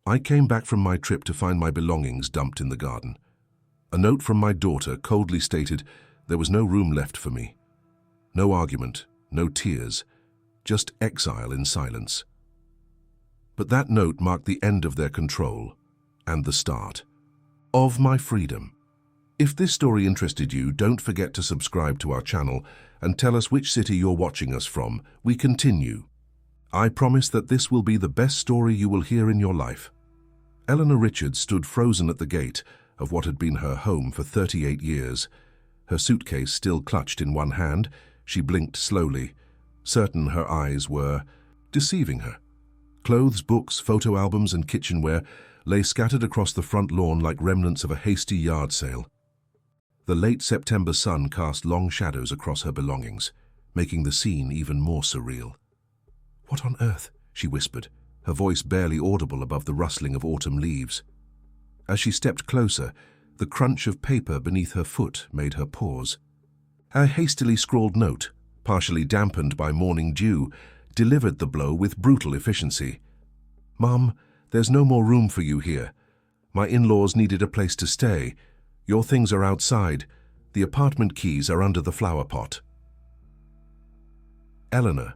I came back from my trip to find my belongings dumped in the garden. A note from my daughter coldly stated there was no room left for me. No argument, no tears, just exile in silence. But that note marked the end of their control and the start of my freedom. If this story interested you, don't forget to subscribe to our channel and tell us which city you're watching us from. We continue. I promise that this will be the best story you will hear in your life. Eleanor Richards stood frozen at the gate of what had been her home for 38 years. Her suitcase still clutched in one hand, she blinked slowly, certain her eyes were deceiving her. Clothes, books, photo albums, and kitchenware lay scattered across the front lawn like remnants of a hasty yard sale. The late September sun cast long shadows across her belongings, making the scene even more surreal. "What on earth?" she whispered, her voice barely audible above the rustling of autumn leaves. As she stepped closer, the crunch of paper beneath her foot made her pause. A hastily scrawled note, partially dampened by morning dew, delivered the blow with brutal efficiency. "Mum, there's no more room for you here. My in-laws needed a place to stay. Your things are outside. The apartment keys are under the flower pot." Eleanor,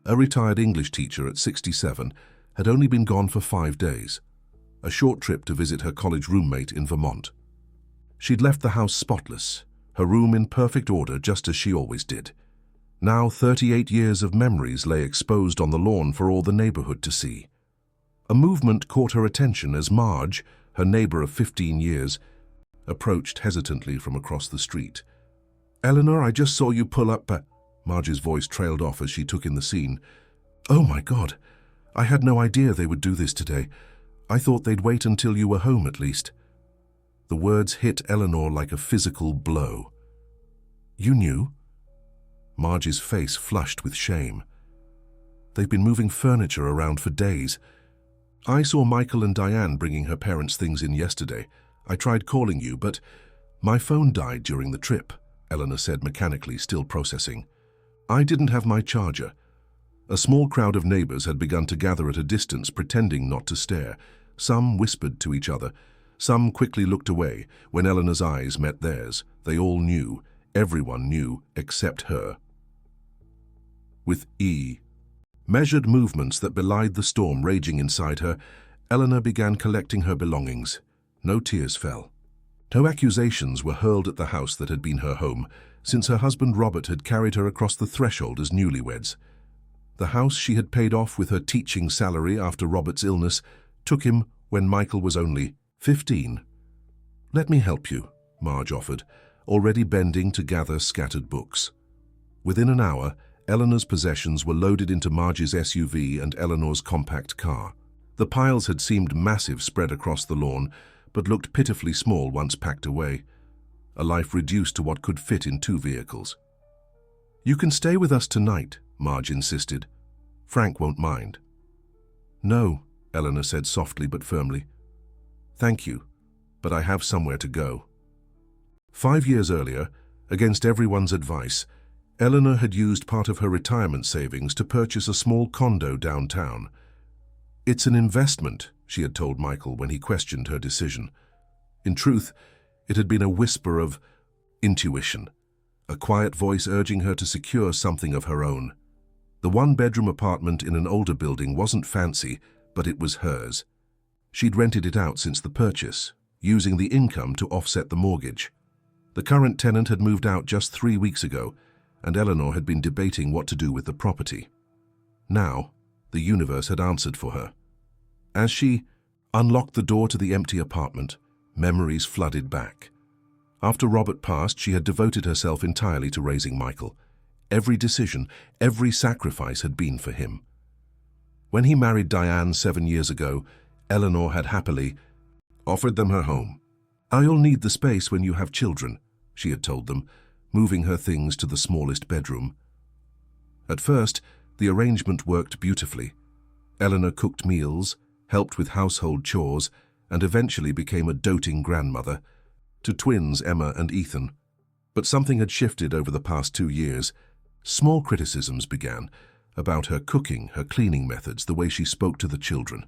a retired English teacher at 67, had only been gone for 5 days, a short trip to visit her college roommate in Vermont. She'd left the house spotless, her room in perfect order just as she always did. Now 38 years of memories lay exposed on the lawn for all the neighborhood to see. A movement caught her attention as Marge, her neighbor of 15 years, approached hesitantly from across the street. "Eleanor, I just saw you pull up." Marge's voice trailed off as she took in the scene. "Oh my God, I had no idea they would do this today. I thought they'd wait until you were home at least." The words hit Eleanor like a physical blow. "You knew?" Marge's face flushed with shame. "They've been moving furniture around for days. I saw Michael and Diane bringing her parents' things in yesterday. I tried calling you, but my phone died during the trip," Eleanor said mechanically, still processing. "I didn't have my charger." A small crowd of neighbors had begun to gather at a distance, pretending not to stare. Some whispered to each other. Some quickly looked away. When Eleanor's eyes met theirs, they all knew. Everyone knew except her. With measured movements that belied the storm raging inside her, Eleanor began collecting her belongings. No tears fell. No accusations were hurled at the house that had been her home, since her husband Robert had carried her across the threshold as newlyweds. The house she had paid off with her teaching salary after Robert's illness took him when Michael was only 15. "Let me help you," Marge offered, already bending to gather scattered books. Within an hour, Eleanor's possessions were loaded into Marge's SUV and Eleanor's compact car. The piles had seemed massive spread across the lawn, but looked pitifully small once packed away. A life reduced to what could fit in 2 vehicles. "You can stay with us tonight," Marge insisted. "Frank won't mind." "No," Eleanor said softly but firmly. "Thank you, but I have somewhere to go." 5 years earlier, against everyone's advice, Eleanor had used part of her retirement savings to purchase a small condo downtown. "It's an investment," she had told Michael when he questioned her decision. In truth, it had been a whisper of intuition, a quiet voice urging her to secure something of her own. The one-bedroom apartment in an older building wasn't fancy, but it was hers. She'd rented it out since the purchase, using the income to offset the mortgage. The current tenant had moved out just 3 weeks ago, and Eleanor had been debating what to do with the property. Now, the universe had answered for her. As she unlocked the door to the empty apartment, memories flooded back. After Robert passed, she had devoted herself entirely to raising Michael. Every decision, every sacrifice had been for him. When he married Diane 7 years ago, Eleanor had happily offered them her home. "I'll need the space when you have children," she had told them, moving her things to the smallest bedroom. At first, the arrangement worked beautifully. Eleanor cooked meals, helped with household chores, and eventually became a doting grandmother to twins Emma and Ethan. But something had shifted over the past 2 years. Small criticisms began about her cooking, her cleaning methods, the way she spoke to the children.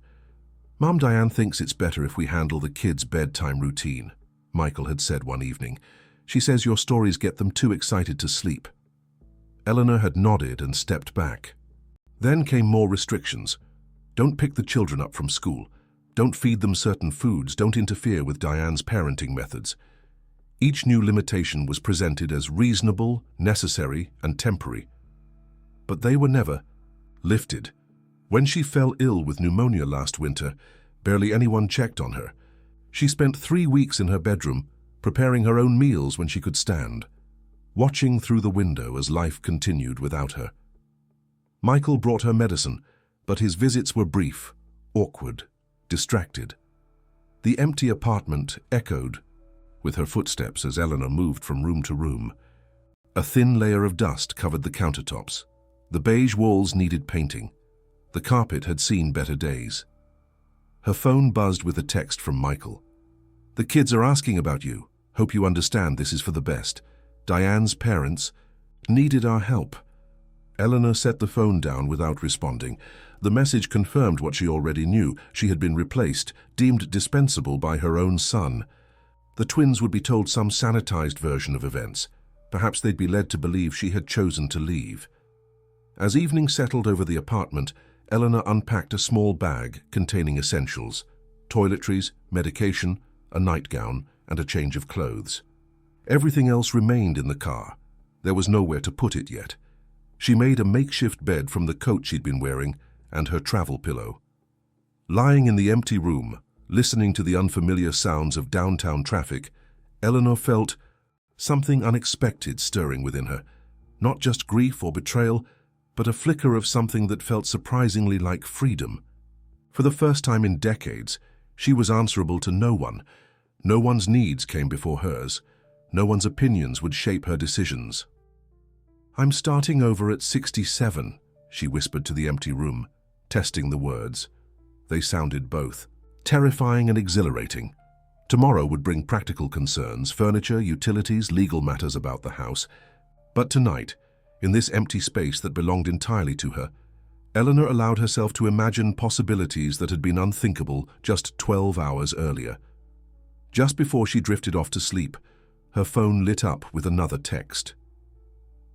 "Mom, Diane thinks it's better if we handle the kids' bedtime routine," Michael had said one evening. "She says your stories get them too excited to sleep." Eleanor had nodded and stepped back. Then came more restrictions. Don't pick the children up from school. Don't feed them certain foods. Don't interfere with Diane's parenting methods. Each new limitation was presented as reasonable, necessary, and temporary. But they were never lifted. When she fell ill with pneumonia last winter, barely anyone checked on her. She spent 3 weeks in her bedroom, preparing her own meals when she could stand, watching through the window as life continued without her. Michael brought her medicine, but his visits were brief, awkward, distracted. The empty apartment echoed with her footsteps as Eleanor moved from room to room. A thin layer of dust covered the countertops. The beige walls needed painting. The carpet had seen better days. Her phone buzzed with a text from Michael. "The kids are asking about you. Hope you understand this is for the best. Diane's parents needed our help." Eleanor set the phone down without responding. The message confirmed what she already knew. She had been replaced, deemed dispensable by her own son. The twins would be told some sanitized version of events. Perhaps they'd be led to believe she had chosen to leave. As evening settled over the apartment, Eleanor unpacked a small bag containing essentials: toiletries, medication, a nightgown, and a change of clothes. Everything else remained in the car. There was nowhere to put it yet. She made a makeshift bed from the coat she'd been wearing and her travel pillow. Lying in the empty room, listening to the unfamiliar sounds of downtown traffic, Eleanor felt something unexpected stirring within her. Not just grief or betrayal, but a flicker of something that felt surprisingly like freedom. For the first time in decades, she was answerable to no one. No one's needs came before hers. No one's opinions would shape her decisions. "I'm starting over at 67, she whispered to the empty room, testing the words. They sounded both terrifying and exhilarating. Tomorrow would bring practical concerns, furniture, utilities, legal matters about the house. But tonight, in this empty space that belonged entirely to her, Eleanor allowed herself to imagine possibilities that had been unthinkable just 12 hours earlier. Just before she drifted off to sleep, her phone lit up with another text.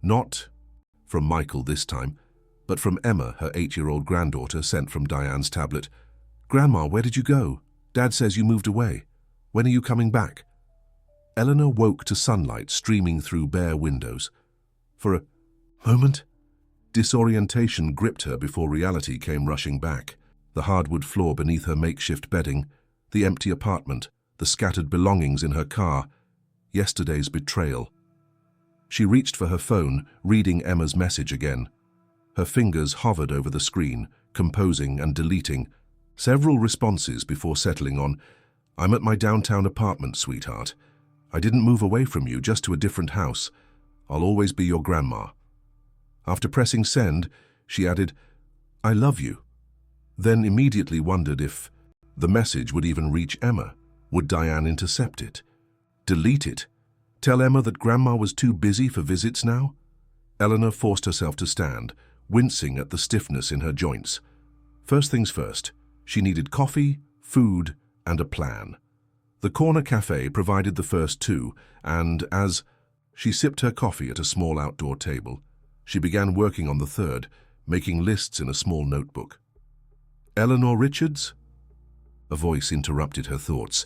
Not from Michael this time, but from Emma, her 8-year-old granddaughter, sent from Diane's tablet. "Grandma, where did you go? Dad says you moved away. When are you coming back?" Eleanor woke to sunlight streaming through bare windows. For a moment, disorientation gripped her before reality came rushing back. The hardwood floor beneath her makeshift bedding, the empty apartment, the scattered belongings in her car, yesterday's betrayal. She reached for her phone, reading Emma's message again. Her fingers hovered over the screen, composing and deleting several responses before settling on, "I'm at my downtown apartment, sweetheart. I didn't move away from you, just to a different house. I'll always be your grandma." After pressing send, she added, "I love you," then immediately wondered if the message would even reach Emma. Would Diane intercept it? Delete it? Tell Emma that Grandma was too busy for visits now? Eleanor forced herself to stand, wincing at the stiffness in her joints. First things first, she needed coffee, food, and a plan. The corner cafe provided the first two, and as she sipped her coffee at a small outdoor table, she began working on the third, making lists in a small notebook. "Eleanor Richards?" A voice interrupted her thoughts.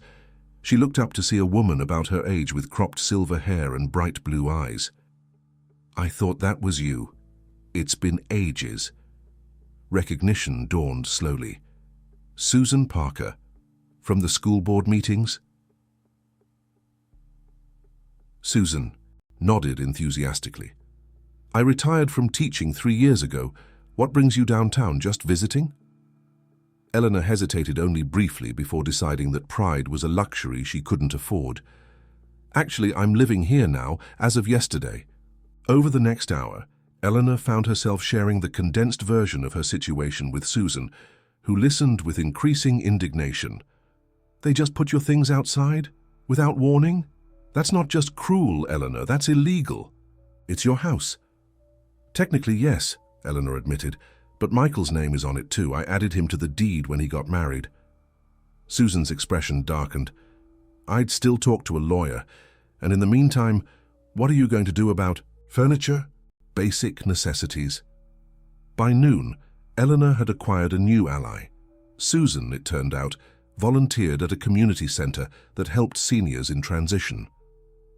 She looked up to see a woman about her age with cropped silver hair and bright blue eyes. "I thought that was you. It's been ages." Recognition dawned slowly. Susan Parker, from the school board meetings? Susan nodded enthusiastically. "I retired from teaching 3 years ago. What brings you downtown, just visiting?" Eleanor hesitated only briefly before deciding that pride was a luxury she couldn't afford. "Actually, I'm living here now, as of yesterday." Over the next hour, Eleanor found herself sharing the condensed version of her situation with Susan, who listened with increasing indignation. "They just put your things outside? Without warning? That's not just cruel, Eleanor, that's illegal. It's your house." "Technically, yes," Eleanor admitted, "but Michael's name is on it too. I added him to the deed when he got married." Susan's expression darkened. I'd still talk to a lawyer, and in the meantime, what are you going to do about furniture? Basic necessities. By noon, Eleanor had acquired a new ally. Susan, it turned out, volunteered at a community center that helped seniors in transition.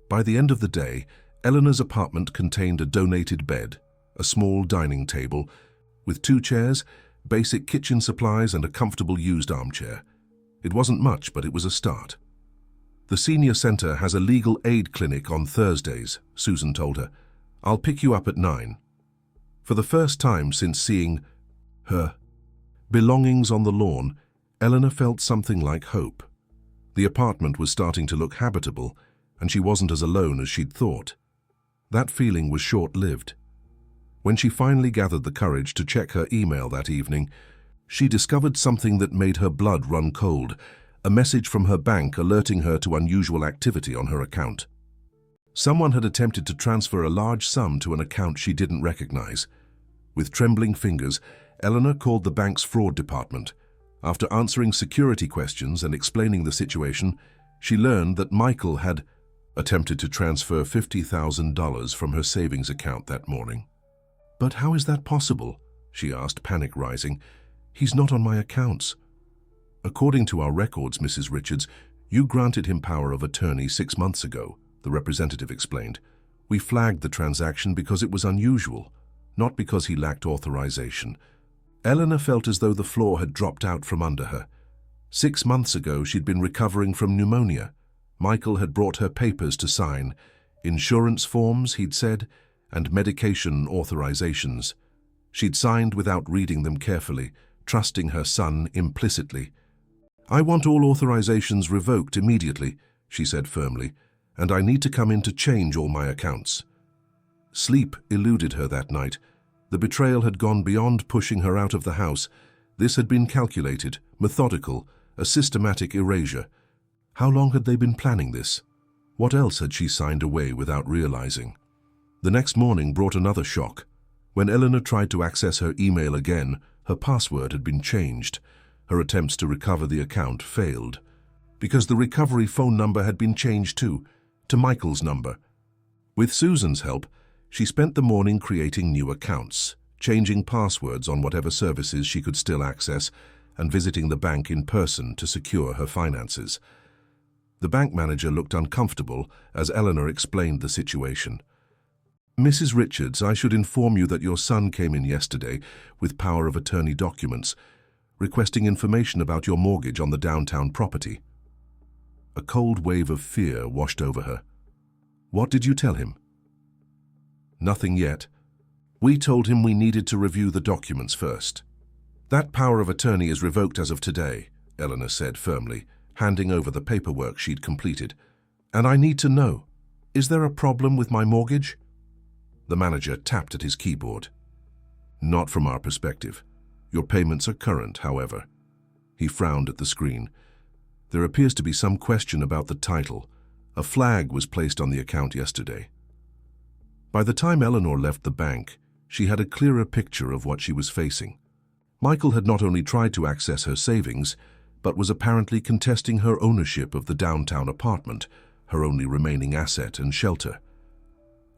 By the end of the day, Eleanor's apartment contained a donated bed, a small dining table, with 2 chairs, basic kitchen supplies, and a comfortable used armchair. It wasn't much, but it was a start. The senior center has a legal aid clinic on Thursdays, Susan told her. I'll pick you up at 9. For the first time since seeing her belongings on the lawn, Eleanor felt something like hope. The apartment was starting to look habitable, and she wasn't as alone as she'd thought. That feeling was short-lived. When she finally gathered the courage to check her email that evening, she discovered something that made her blood run cold, a message from her bank alerting her to unusual activity on her account. Someone had attempted to transfer a large sum to an account she didn't recognize. With trembling fingers, Eleanor called the bank's fraud department. After answering security questions and explaining the situation, she learned that Michael had attempted to transfer $50,000 from her savings account that morning. "But how is that possible?" she asked, panic rising. "He's not on my accounts." "According to our records, Mrs. Richards, you granted him power of attorney 6 months ago," the representative explained. "We flagged the transaction because it was unusual, not because he lacked authorization." Eleanor felt as though the floor had dropped out from under her. 6 months ago, she'd been recovering from pneumonia. Michael had brought her papers to sign, insurance forms, he'd said, and medication authorizations. She'd signed without reading them carefully, trusting her son implicitly. "I want all authorizations revoked immediately," she said firmly, "and I need to come in to change all my accounts." Sleep eluded her that night. The betrayal had gone beyond pushing her out of the house. This had been calculated, methodical, a systematic erasure. How long had they been planning this? What else had she signed away without realizing? The next morning brought another shock. When Eleanor tried to access her email again, her password had been changed. Her attempts to recover the account failed. Because the recovery phone number had been changed too, to Michael's number. With Susan's help, she spent the morning creating new accounts, changing passwords on whatever services she could still access, and visiting the bank in person to secure her finances. The bank manager looked uncomfortable as Eleanor explained the situation. "Mrs. Richards, I should inform you that your son came in yesterday with power of attorney documents, requesting information about your mortgage on the downtown property." A cold wave of fear washed over her. "What did you tell him?" "Nothing yet. We told him we needed to review the documents first." "That power of attorney is revoked as of today," Eleanor said firmly, handing over the paperwork she'd completed. "And I need to know, is there a problem with my mortgage?" The manager tapped at his keyboard. "Not from our perspective. Your payments are current, however." He frowned at the screen. "There appears to be some question about the title. A flag was placed on the account yesterday." By the time Eleanor left the bank, she had a clearer picture of what she was facing. Michael had not only tried to access her savings, but was apparently contesting her ownership of the downtown apartment, her only remaining asset and shelter.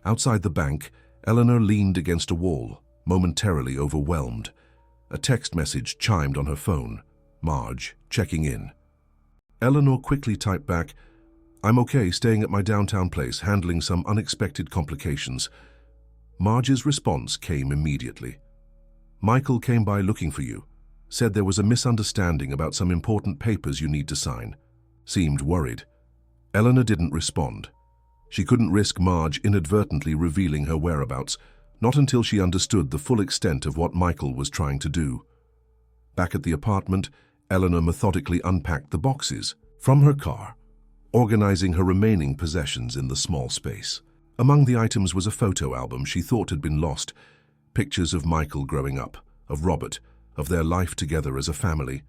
Outside the bank, Eleanor leaned against a wall, momentarily overwhelmed. A text message chimed on her phone. Marge, checking in. Eleanor quickly typed back, "I'm okay, staying at my downtown place, handling some unexpected complications." Marge's response came immediately. "Michael came by looking for you. Said there was a misunderstanding about some important papers you need to sign. Seemed worried." Eleanor didn't respond. She couldn't risk Marge inadvertently revealing her whereabouts, not until she understood the full extent of what Michael was trying to do. Back at the apartment, Eleanor methodically unpacked the boxes from her car, organizing her remaining possessions in the small space. Among the items was a photo album she thought had been lost, pictures of Michael growing up, of Robert, of their life together as a family.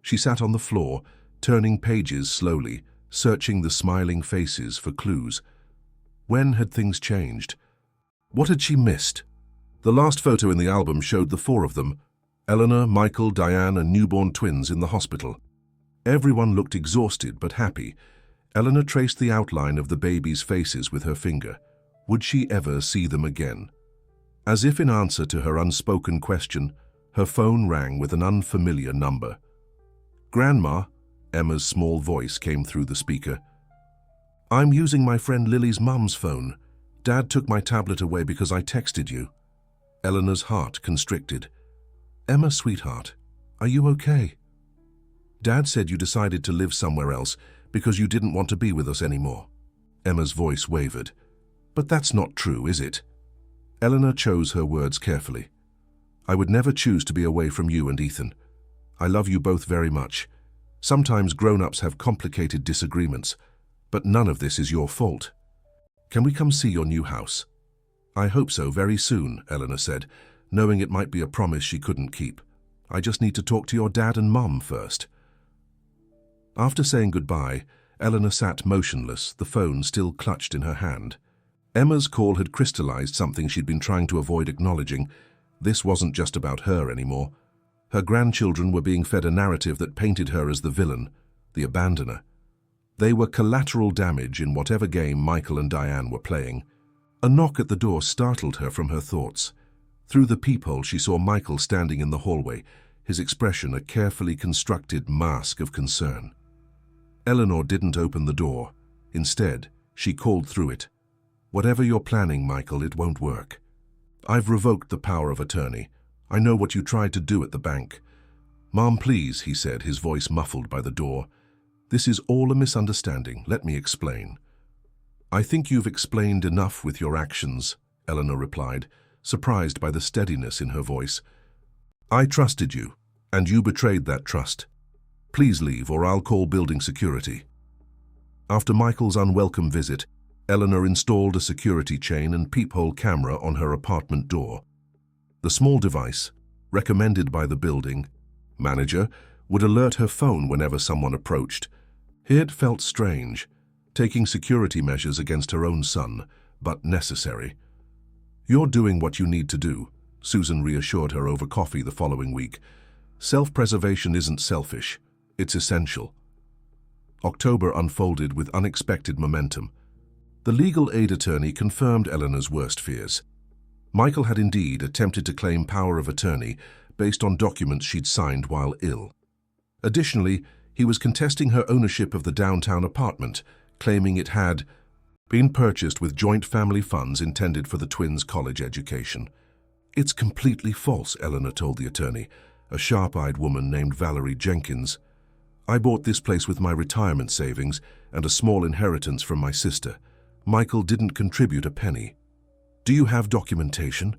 She sat on the floor, turning pages slowly, searching the smiling faces for clues. When had things changed? What had she missed? The last photo in the album showed the 4 of them, Eleanor, Michael, Diane, and newborn twins in the hospital. Everyone looked exhausted but happy. Eleanor traced the outline of the babies' faces with her finger. Would she ever see them again? As if in answer to her unspoken question, her phone rang with an unfamiliar number. "Grandma," Emma's small voice came through the speaker. "I'm using my friend Lily's mum's phone. Dad took my tablet away because I texted you." Eleanor's heart constricted. "Emma, sweetheart, are you okay? Dad said you decided to live somewhere else because you didn't want to be with us anymore." Emma's voice wavered. "But that's not true, is it?" Eleanor chose her words carefully. "I would never choose to be away from you and Ethan. I love you both very much. Sometimes grown-ups have complicated disagreements, but none of this is your fault. Can we come see your new house?" "I hope so very soon," Eleanor said, knowing it might be a promise she couldn't keep. "I just need to talk to your dad and mum first." After saying goodbye, Eleanor sat motionless, the phone still clutched in her hand. Emma's call had crystallized something she'd been trying to avoid acknowledging. This wasn't just about her anymore. Her grandchildren were being fed a narrative that painted her as the villain, the abandoner. They were collateral damage in whatever game Michael and Diane were playing. A knock at the door startled her from her thoughts. Through the peephole, she saw Michael standing in the hallway, his expression a carefully constructed mask of concern. Eleanor didn't open the door. Instead, she called through it. "Whatever you're planning, Michael, it won't work. I've revoked the power of attorney. I know what you tried to do at the bank." "Mom, please," he said, his voice muffled by the door. "This is all a misunderstanding. Let me explain." "I think you've explained enough with your actions," Eleanor replied, surprised by the steadiness in her voice. "I trusted you, and you betrayed that trust. Please leave, or I'll call building security." After Michael's unwelcome visit, Eleanor installed a security chain and peephole camera on her apartment door. The small device, recommended by the building manager, would alert her phone whenever someone approached. It felt strange, taking security measures against her own son, but necessary. "You're doing what you need to do," Susan reassured her over coffee the following week. "Self-preservation isn't selfish, it's essential." October unfolded with unexpected momentum. The legal aid attorney confirmed Eleanor's worst fears. Michael had indeed attempted to claim power of attorney based on documents she'd signed while ill. Additionally, he was contesting her ownership of the downtown apartment, claiming it had been purchased with joint family funds intended for the twins' college education. "It's completely false," Eleanor told the attorney, a sharp-eyed woman named Valerie Jenkins. "I bought this place with my retirement savings and a small inheritance from my sister. Michael didn't contribute a penny." "Do you have documentation?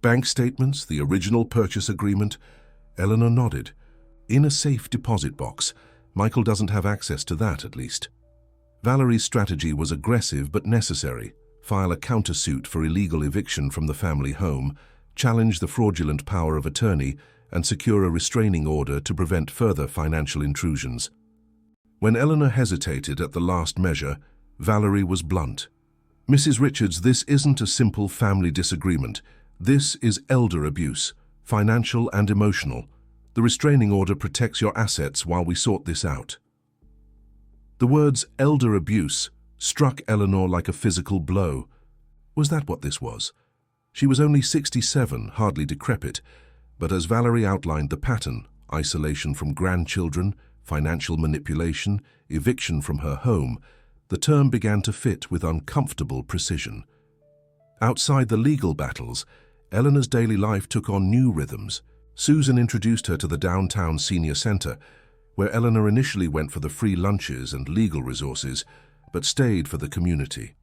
Bank statements, the original purchase agreement?" Eleanor nodded. "In a safe deposit box. Michael doesn't have access to that, at least." Valerie's strategy was aggressive but necessary. File a countersuit for illegal eviction from the family home, challenge the fraudulent power of attorney, and secure a restraining order to prevent further financial intrusions. When Eleanor hesitated at the last measure, Valerie was blunt. "Mrs. Richards, this isn't a simple family disagreement. This is elder abuse, financial and emotional. The restraining order protects your assets while we sort this out." The words elder abuse struck Eleanor like a physical blow. Was that what this was? She was only 67, hardly decrepit, but as Valerie outlined the pattern, isolation from grandchildren, financial manipulation, eviction from her home, the term began to fit with uncomfortable precision. Outside the legal battles, Eleanor's daily life took on new rhythms. Susan introduced her to the downtown senior center, where Eleanor initially went for the free lunches and legal resources, but stayed for the community.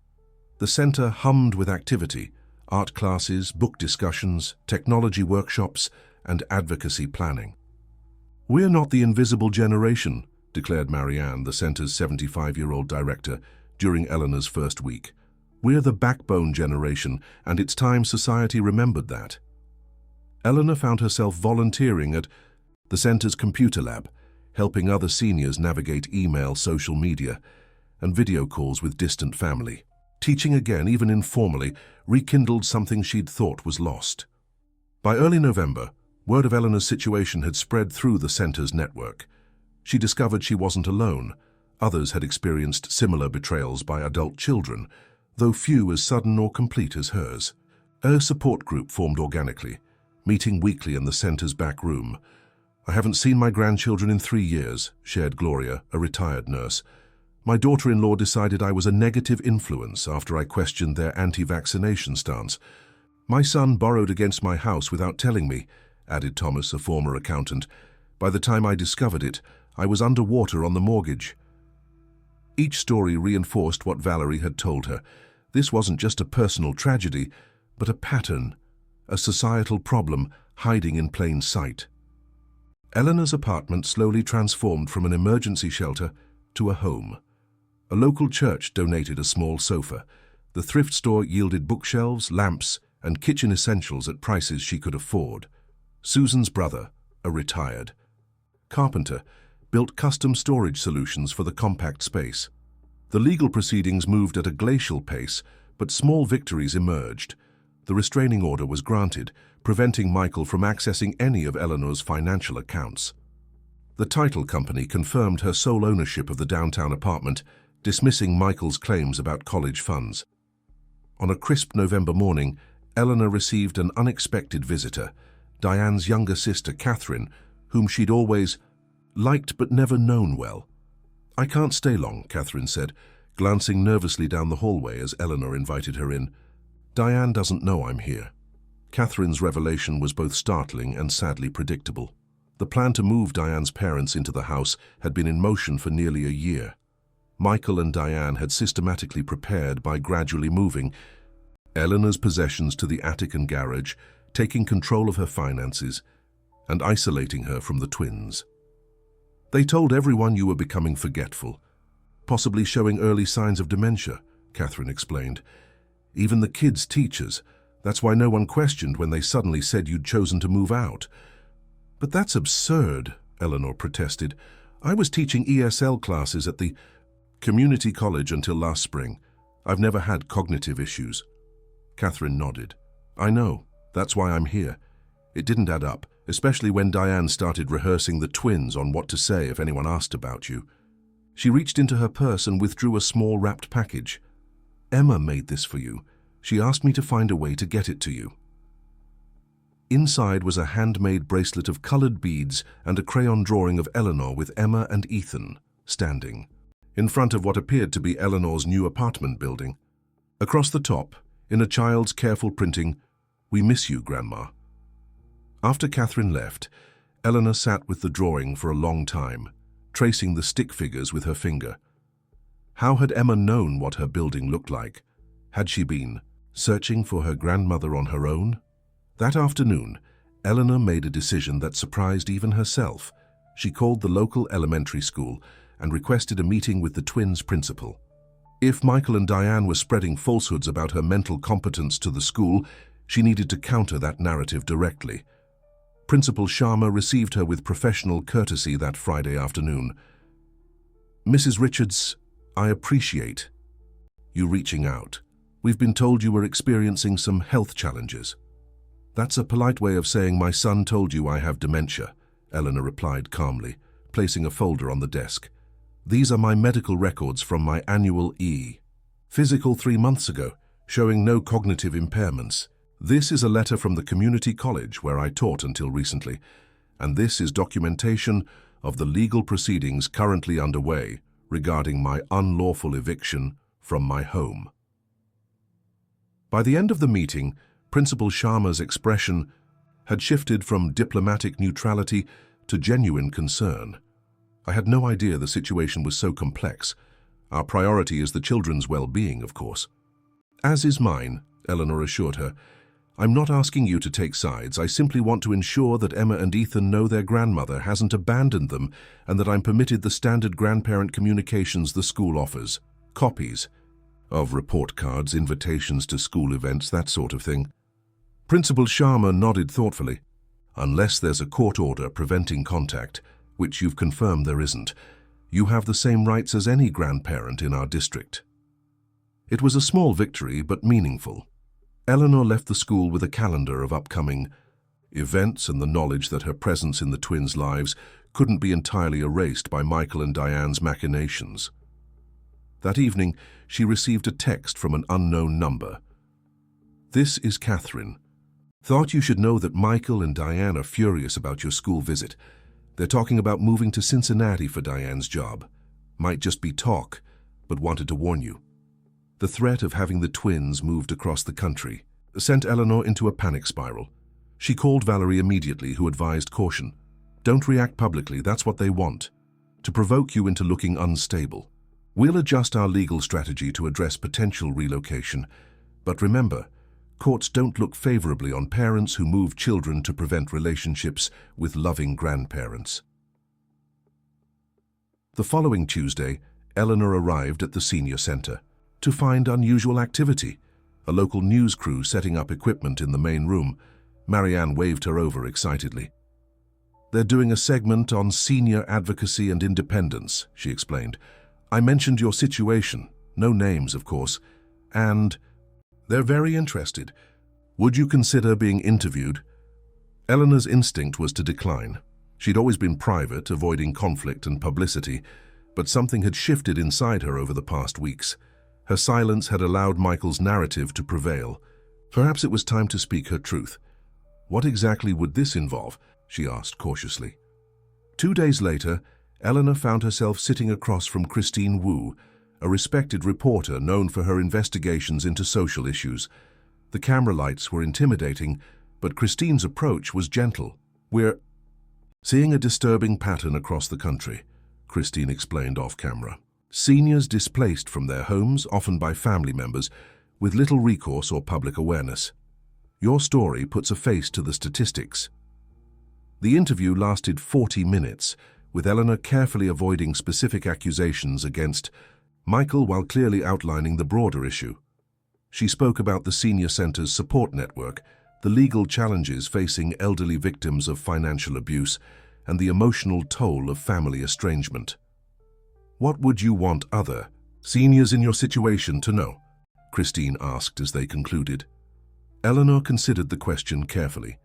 The center hummed with activity: art classes, book discussions, technology workshops, and advocacy planning. "We're not the invisible generation," declared Marianne, the center's 75-year-old director, during Eleanor's first week. "We're the backbone generation, and it's time society remembered that." Eleanor found herself volunteering at the center's computer lab, helping other seniors navigate email, social media, and video calls with distant family. Teaching again, even informally, rekindled something she'd thought was lost. By early November, word of Eleanor's situation had spread through the center's network. She discovered she wasn't alone. Others had experienced similar betrayals by adult children, though few as sudden or complete as hers. A support group formed organically, meeting weekly in the center's back room. "I haven't seen my grandchildren in 3 years," shared Gloria, a retired nurse. "My daughter-in-law decided I was a negative influence after I questioned their anti-vaccination stance. My son borrowed against my house without telling me," added Thomas, a former accountant. "By the time I discovered it, I was underwater on the mortgage." Each story reinforced what Valerie had told her. This wasn't just a personal tragedy, but a pattern, a societal problem hiding in plain sight. Eleanor's apartment slowly transformed from an emergency shelter to a home. A local church donated a small sofa. The thrift store yielded bookshelves, lamps, and kitchen essentials at prices she could afford. Susan's brother, a retired carpenter, built custom storage solutions for the compact space. The legal proceedings moved at a glacial pace, but small victories emerged. The restraining order was granted, preventing Michael from accessing any of Eleanor's financial accounts. The title company confirmed her sole ownership of the downtown apartment, dismissing Michael's claims about college funds. On a crisp November morning, Eleanor received an unexpected visitor, Diane's younger sister, Catherine, whom she'd always liked but never known well. "I can't stay long," Catherine said, glancing nervously down the hallway as Eleanor invited her in. "Diane doesn't know I'm here." Catherine's revelation was both startling and sadly predictable. The plan to move Diane's parents into the house had been in motion for nearly a year. Michael and Diane had systematically prepared by gradually moving Eleanor's possessions to the attic and garage, taking control of her finances, and isolating her from the twins. "They told everyone you were becoming forgetful, possibly showing early signs of dementia," Catherine explained. "Even the kids' teachers. That's why no one questioned when they suddenly said you'd chosen to move out." "But that's absurd," Eleanor protested. "I was teaching ESL classes at the community college until last spring. I've never had cognitive issues." Catherine nodded. "I know. That's why I'm here." It didn't add up, especially when Diane started rehearsing the twins on what to say if anyone asked about you. She reached into her purse and withdrew a small wrapped package. "Emma made this for you. She asked me to find a way to get it to you." Inside was a handmade bracelet of colored beads and a crayon drawing of Eleanor with Emma and Ethan standing in front of what appeared to be Eleanor's new apartment building. Across the top, in a child's careful printing, "We miss you, Grandma." After Catherine left, Eleanor sat with the drawing for a long time, tracing the stick figures with her finger. How had Emma known what her building looked like? Had she been searching for her grandmother on her own? That afternoon, Eleanor made a decision that surprised even herself. She called the local elementary school and requested a meeting with the twins' principal. If Michael and Diane were spreading falsehoods about her mental competence to the school, she needed to counter that narrative directly. Principal Sharma received her with professional courtesy that Friday afternoon. "Mrs. Richards, I appreciate you reaching out. We've been told you were experiencing some health challenges." "That's a polite way of saying my son told you I have dementia," Eleanor replied calmly, placing a folder on the desk. "These are my medical records from my annual physical 3 months ago, showing no cognitive impairments. This is a letter from the community college where I taught until recently, and this is documentation of the legal proceedings currently underway regarding my unlawful eviction from my home." By the end of the meeting, Principal Sharma's expression had shifted from diplomatic neutrality to genuine concern. "I had no idea the situation was so complex. Our priority is the children's well-being, of course." "As is mine," Eleanor assured her. "I'm not asking you to take sides. I simply want to ensure that Emma and Ethan know their grandmother hasn't abandoned them and that I'm permitted the standard grandparent communications the school offers. Copies of report cards, invitations to school events, that sort of thing." Principal Sharma nodded thoughtfully. "Unless there's a court order preventing contact, which you've confirmed there isn't, you have the same rights as any grandparent in our district." It was a small victory, but meaningful. Eleanor left the school with a calendar of upcoming events and the knowledge that her presence in the twins' lives couldn't be entirely erased by Michael and Diane's machinations. That evening, she received a text from an unknown number. "This is Catherine. Thought you should know that Michael and Diane are furious about your school visit. They're talking about moving to Cincinnati for Diane's job. Might just be talk, but wanted to warn you." The threat of having the twins moved across the country sent Eleanor into a panic spiral. She called Valerie immediately, who advised caution. "Don't react publicly, that's what they want, to provoke you into looking unstable. We'll adjust our legal strategy to address potential relocation, but remember, courts don't look favorably on parents who move children to prevent relationships with loving grandparents." The following Tuesday, Eleanor arrived at the senior center to find unusual activity. A local news crew setting up equipment in the main room. Marianne waved her over excitedly. "They're doing a segment on senior advocacy and independence," she explained. "I mentioned your situation, no names, of course, and they're very interested. Would you consider being interviewed?" Eleanor's instinct was to decline. She'd always been private, avoiding conflict and publicity, but something had shifted inside her over the past weeks. Her silence had allowed Michael's narrative to prevail. Perhaps it was time to speak her truth. "What exactly would this involve?" she asked cautiously. 2 days later, Eleanor found herself sitting across from Christine Wu, a respected reporter known for her investigations into social issues. The camera lights were intimidating, but Christine's approach was gentle. "We're seeing a disturbing pattern across the country," Christine explained off-camera. "Seniors displaced from their homes, often by family members, with little recourse or public awareness. Your story puts a face to the statistics." The interview lasted 40 minutes, with Eleanor carefully avoiding specific accusations against Michael while clearly outlining the broader issue. She spoke about the senior center's support network, the legal challenges facing elderly victims of financial abuse, and the emotional toll of family estrangement. "What would you want other seniors in your situation to know?" Christine asked as they concluded. Eleanor considered the question carefully.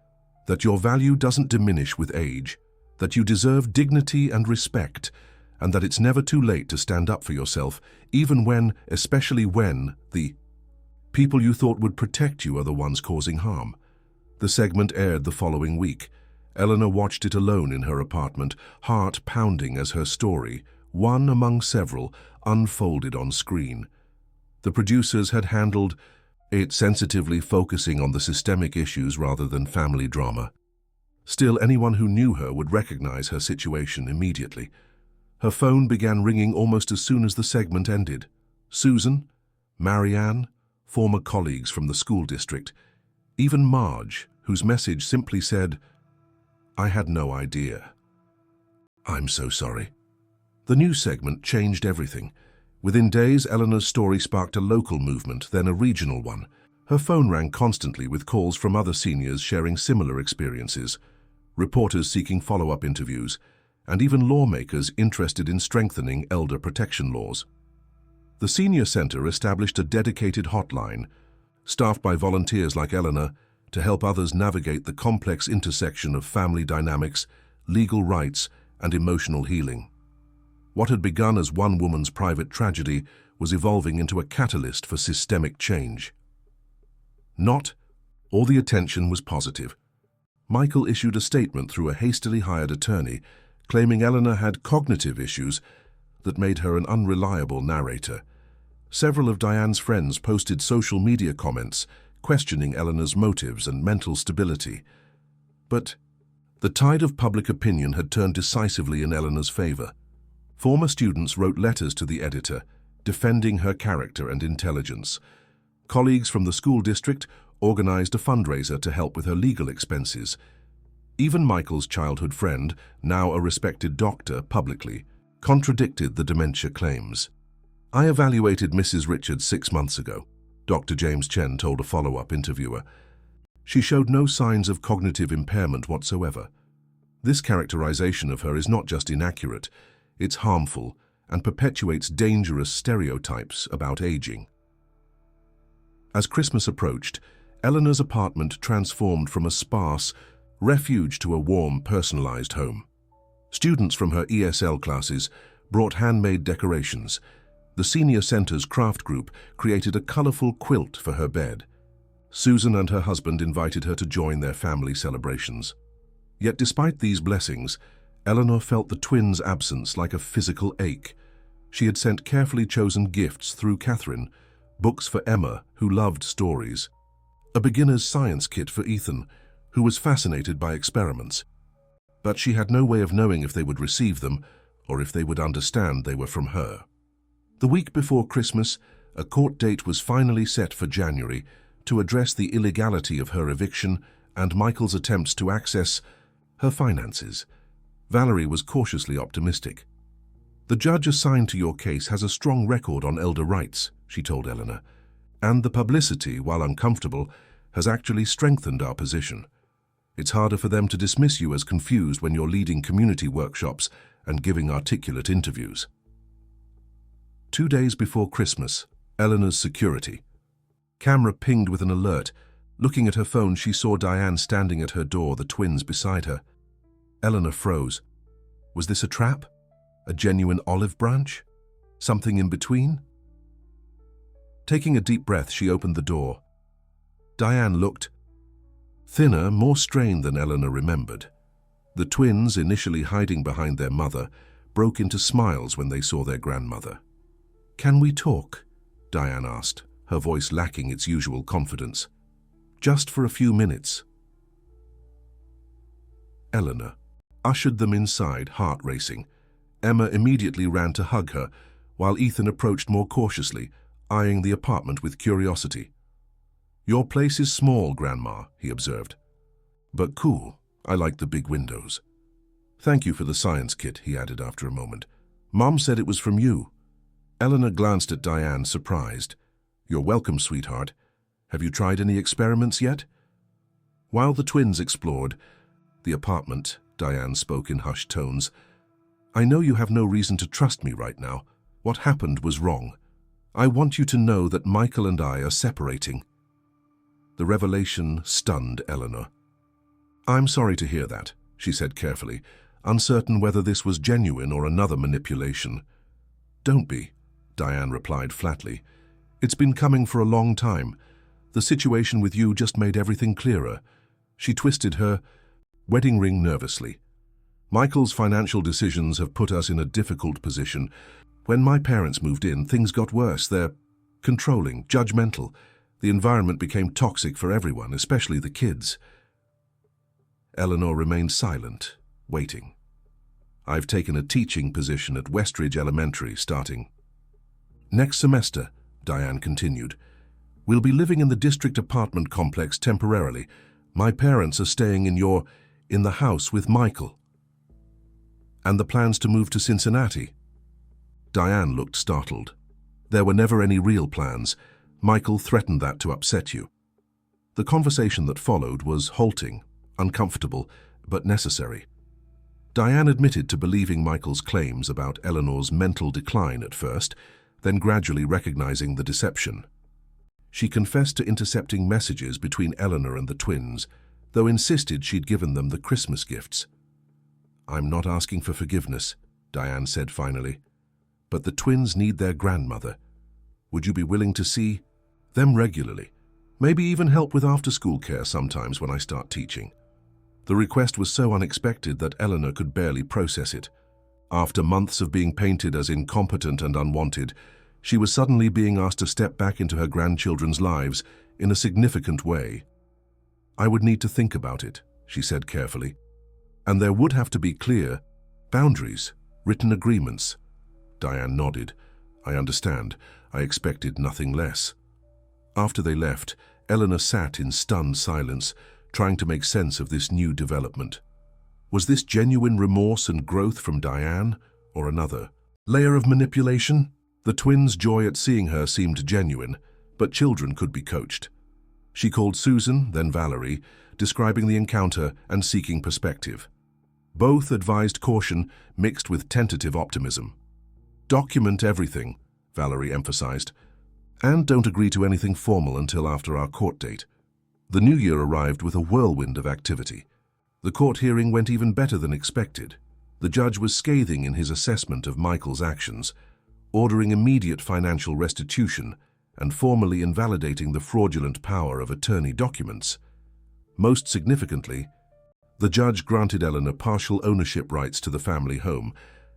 "That your value doesn't diminish with age, that you deserve dignity and respect, and that it's never too late to stand up for yourself, even when, especially when, the people you thought would protect you are the ones causing harm." The segment aired the following week. Eleanor watched it alone in her apartment, heart pounding as her story, one among several, unfolded on screen. The producers had handled it sensitively, focusing on the systemic issues rather than family drama. Still, anyone who knew her would recognize her situation immediately. Her phone began ringing almost as soon as the segment ended. Susan, Marianne, former colleagues from the school district, even Marge, whose message simply said, "I had no idea. I'm so sorry." The news segment changed everything. Within days, Eleanor's story sparked a local movement, then a regional one. Her phone rang constantly with calls from other seniors sharing similar experiences, reporters seeking follow-up interviews, and even lawmakers interested in strengthening elder protection laws. The Senior Center established a dedicated hotline, staffed by volunteers like Eleanor, to help others navigate the complex intersection of family dynamics, legal rights, and emotional healing. What had begun as one woman's private tragedy was evolving into a catalyst for systemic change. Not all the attention was positive. Michael issued a statement through a hastily hired attorney, claiming Eleanor had cognitive issues that made her an unreliable narrator. Several of Diane's friends posted social media comments questioning Eleanor's motives and mental stability. But the tide of public opinion had turned decisively in Eleanor's favor. Former students wrote letters to the editor, defending her character and intelligence. Colleagues from the school district organized a fundraiser to help with her legal expenses. Even Michael's childhood friend, now a respected doctor, publicly contradicted the dementia claims. "I evaluated Mrs. Richards 6 months ago," Dr. James Chen told a follow-up interviewer. "She showed no signs of cognitive impairment whatsoever. This characterization of her is not just inaccurate, it's harmful and perpetuates dangerous stereotypes about aging." As Christmas approached, Eleanor's apartment transformed from a sparse refuge to a warm, personalized home. Students from her ESL classes brought handmade decorations. The senior center's craft group created a colorful quilt for her bed. Susan and her husband invited her to join their family celebrations. Yet despite these blessings, Eleanor felt the twins' absence like a physical ache. She had sent carefully chosen gifts through Catherine, books for Emma, who loved stories, a beginner's science kit for Ethan, who was fascinated by experiments. But she had no way of knowing if they would receive them or if they would understand they were from her. The week before Christmas, a court date was finally set for January to address the illegality of her eviction and Michael's attempts to access her finances. Valerie was cautiously optimistic. "The judge assigned to your case has a strong record on elder rights," she told Eleanor, "and the publicity, while uncomfortable, has actually strengthened our position. It's harder for them to dismiss you as confused when you're leading community workshops and giving articulate interviews." 2 days before Christmas, Eleanor's security. Camera pinged with an alert. Looking at her phone, she saw Diane standing at her door, the twins beside her. Eleanor froze. Was this a trap? A genuine olive branch? Something in between? Taking a deep breath, she opened the door. Diane looked thinner, more strained than Eleanor remembered. The twins, initially hiding behind their mother, broke into smiles when they saw their grandmother. "Can we talk?" Diane asked, her voice lacking its usual confidence. "Just for a few minutes." Eleanor ushered them inside, heart racing. Emma immediately ran to hug her, while Ethan approached more cautiously, eyeing the apartment with curiosity. "Your place is small, Grandma," he observed. "But cool. I like the big windows." "Thank you for the science kit," he added after a moment. "Mom said it was from you." Eleanor glanced at Diane, surprised. "You're welcome, sweetheart. Have you tried any experiments yet?" While the twins explored the apartment, Diane spoke in hushed tones. "I know you have no reason to trust me right now. What happened was wrong. I want you to know that Michael and I are separating." The revelation stunned Eleanor. "I'm sorry to hear that," she said carefully, uncertain whether this was genuine or another manipulation. "Don't be," Diane replied flatly. "It's been coming for a long time. The situation with you just made everything clearer." She twisted her wedding ring nervously. "Michael's financial decisions have put us in a difficult position. When my parents moved in, things got worse. They're controlling, judgmental. The environment became toxic for everyone, especially the kids." Eleanor remained silent, waiting. "I've taken a teaching position at Westridge Elementary starting next semester," Diane continued. "We'll be living in the district apartment complex temporarily. My parents are staying in the house with Michael." "And the plans to move to Cincinnati?" Diane looked startled. "There were never any real plans. Michael threatened that to upset you." The conversation that followed was halting, uncomfortable, but necessary. Diane admitted to believing Michael's claims about Eleanor's mental decline at first, then gradually recognizing the deception. She confessed to intercepting messages between Eleanor and the twins, though insisted she'd given them the Christmas gifts. "I'm not asking for forgiveness," Diane said finally. "But the twins need their grandmother. Would you be willing to see them regularly? Maybe even help with after-school care sometimes when I start teaching?" The request was so unexpected that Eleanor could barely process it. After months of being painted as incompetent and unwanted, she was suddenly being asked to step back into her grandchildren's lives in a significant way. "I would need to think about it," she said carefully. "And there would have to be clear boundaries, written agreements." Diane nodded. "I understand. I expected nothing less." After they left, Eleanor sat in stunned silence, trying to make sense of this new development. Was this genuine remorse and growth from Diane, or another layer of manipulation? The twins' joy at seeing her seemed genuine, but children could be coached. She called Susan, then Valerie, describing the encounter and seeking perspective. Both advised caution mixed with tentative optimism. "Document everything," Valerie emphasized, "and don't agree to anything formal until after our court date." The new year arrived with a whirlwind of activity. The court hearing went even better than expected. The judge was scathing in his assessment of Michael's actions, ordering immediate financial restitution and formally invalidating the fraudulent power of attorney documents. Most significantly, the judge granted Eleanor partial ownership rights to the family home,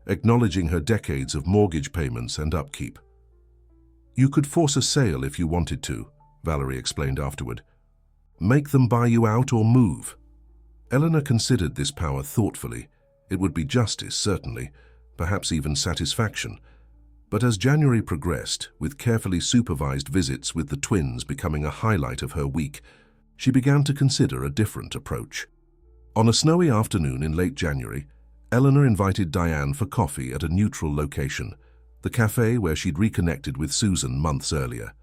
acknowledging her decades of mortgage payments and upkeep. "You could force a sale if you wanted to," Valerie explained afterward. "Make them buy you out or move." Eleanor considered this power thoughtfully. It would be justice, certainly, perhaps even satisfaction. But as January progressed, with carefully supervised visits with the twins becoming a highlight of her week, she began to consider a different approach. On a snowy afternoon in late January, Eleanor invited Diane for coffee at a neutral location, the cafe where she'd reconnected with Susan months earlier.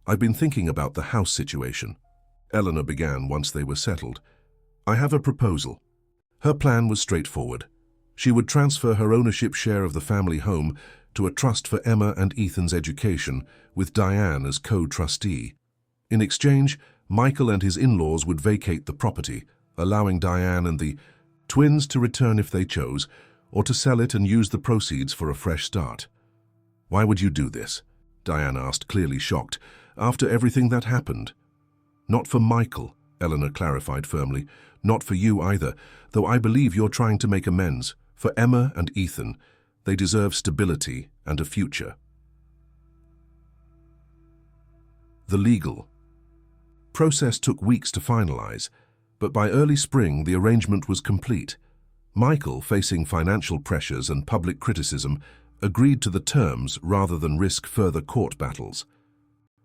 "I've been thinking about the house situation," Eleanor began once they were settled. "I have a proposal." Her plan was straightforward. She would transfer her ownership share of the family home to a trust for Emma and Ethan's education, with Diane as co-trustee. In exchange, Michael and his in-laws would vacate the property, allowing Diane and the twins to return if they chose, or to sell it and use the proceeds for a fresh start. "Why would you do this?" Diane asked, clearly shocked, "after everything that happened?" "Not for Michael," Eleanor clarified firmly. "Not for you either, though I believe you're trying to make amends. For Emma and Ethan, they deserve stability and a future." The legal process took weeks to finalize, but by early spring the arrangement was complete. Michael, facing financial pressures and public criticism, agreed to the terms rather than risk further court battles.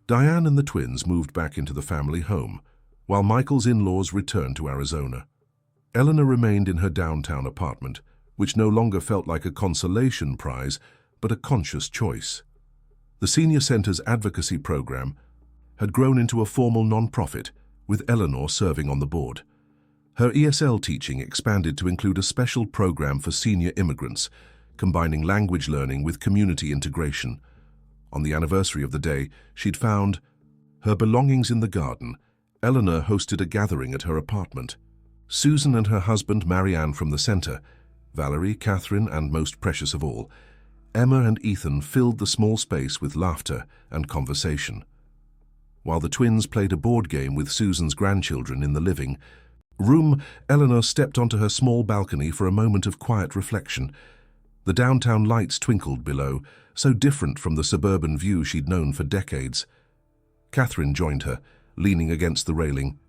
Diane and the twins moved back into the family home, while Michael's in-laws returned to Arizona. Eleanor remained in her downtown apartment, which no longer felt like a consolation prize, but a conscious choice. The Senior Center's advocacy program had grown into a formal non-profit, with Eleanor serving on the board. Her ESL teaching expanded to include a special program for senior immigrants, combining language learning with community integration. On the anniversary of the day, she'd found her belongings in the garden. Eleanor hosted a gathering at her apartment. Susan and her husband Marianne from the center, Valerie, Catherine, and most precious of all, Emma and Ethan filled the small space with laughter and conversation. While the twins played a board game with Susan's grandchildren in the living room, Eleanor stepped onto her small balcony for a moment of quiet reflection. The downtown lights twinkled below, so different from the suburban view she'd known for decades. Catherine joined her, leaning against the railing.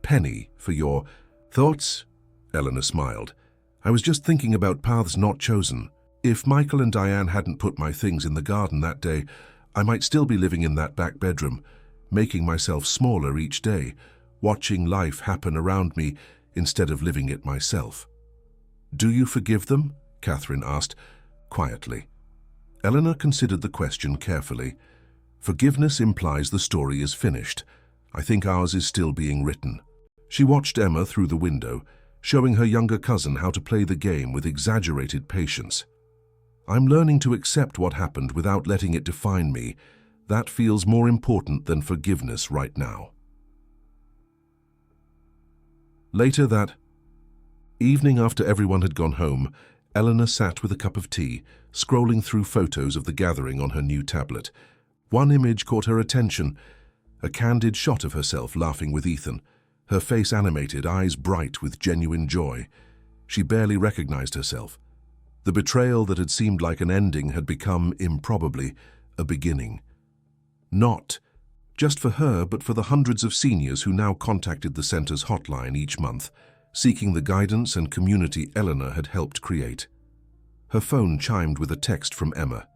"Penny, for your thoughts?" Eleanor smiled. "I was just thinking about paths not chosen. If Michael and Diane hadn't put my things in the garden that day, I might still be living in that back bedroom, making myself smaller each day, watching life happen around me instead of living it myself." "Do you forgive them?" Catherine asked, quietly. Eleanor considered the question carefully. "Forgiveness implies the story is finished. I think ours is still being written." She watched Emma through the window, showing her younger cousin how to play the game with exaggerated patience. "I'm learning to accept what happened without letting it define me. That feels more important than forgiveness right now." Later that evening, after everyone had gone home, Eleanor sat with a cup of tea, scrolling through photos of the gathering on her new tablet. One image caught her attention, a candid shot of herself laughing with Ethan, her face animated, eyes bright with genuine joy. She barely recognized herself. The betrayal that had seemed like an ending had become, improbably, a beginning. Not just for her, but for the hundreds of seniors who now contacted the center's hotline each month, seeking the guidance and community Eleanor had helped create. Her phone chimed with a text from Emma.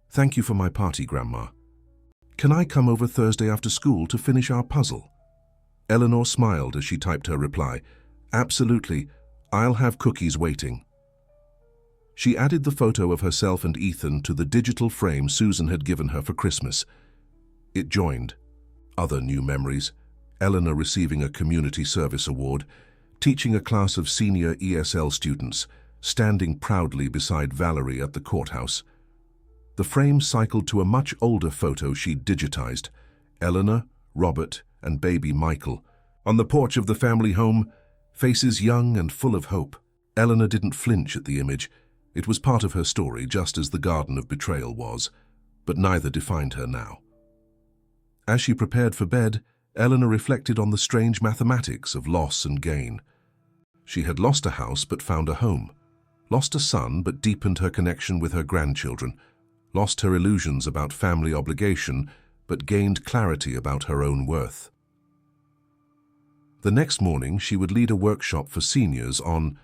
"Thank you for my party, Grandma. Can I come over Thursday after school to finish our puzzle?" Eleanor smiled as she typed her reply. "Absolutely. I'll have cookies waiting." She added the photo of herself and Ethan to the digital frame Susan had given her for Christmas. It joined other new memories: Eleanor receiving a community service award, teaching a class of senior ESL students, standing proudly beside Valerie at the courthouse. The frame cycled to a much older photo she'd digitized: Eleanor, Robert, and baby Michael, on the porch of the family home, faces young and full of hope. Eleanor didn't flinch at the image. It was part of her story, just as the garden of betrayal was, but neither defined her now. As she prepared for bed, Eleanor reflected on the strange mathematics of loss and gain. She had lost a house but found a home, lost a son but deepened her connection with her grandchildren, lost her illusions about family obligation but gained clarity about her own worth. The next morning, she would lead a workshop for seniors on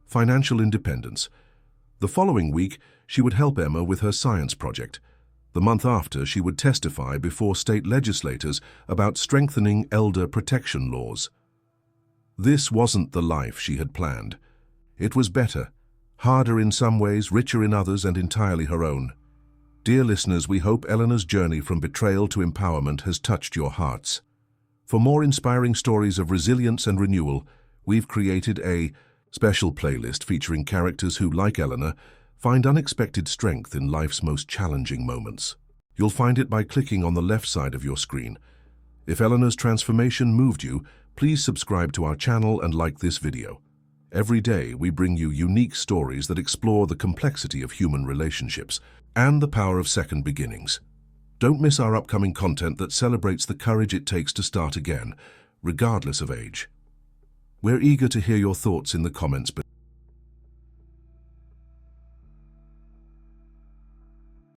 financial independence. The following week, she would help Emma with her science project. The month after, she would testify before state legislators about strengthening elder protection laws. This wasn't the life she had planned. It was better, harder in some ways, richer in others, and entirely her own. Dear listeners, we hope Eleanor's journey from betrayal to empowerment has touched your hearts. For more inspiring stories of resilience and renewal, we've created a special playlist featuring characters who, like Eleanor, find unexpected strength in life's most challenging moments. You'll find it by clicking on the left side of your screen. If Eleanor's transformation moved you, please subscribe to our channel and like this video. Every day, we bring you unique stories that explore the complexity of human relationships and the power of second beginnings. Don't miss our upcoming content that celebrates the courage it takes to start again, regardless of age. We're eager to hear your thoughts in the comments below.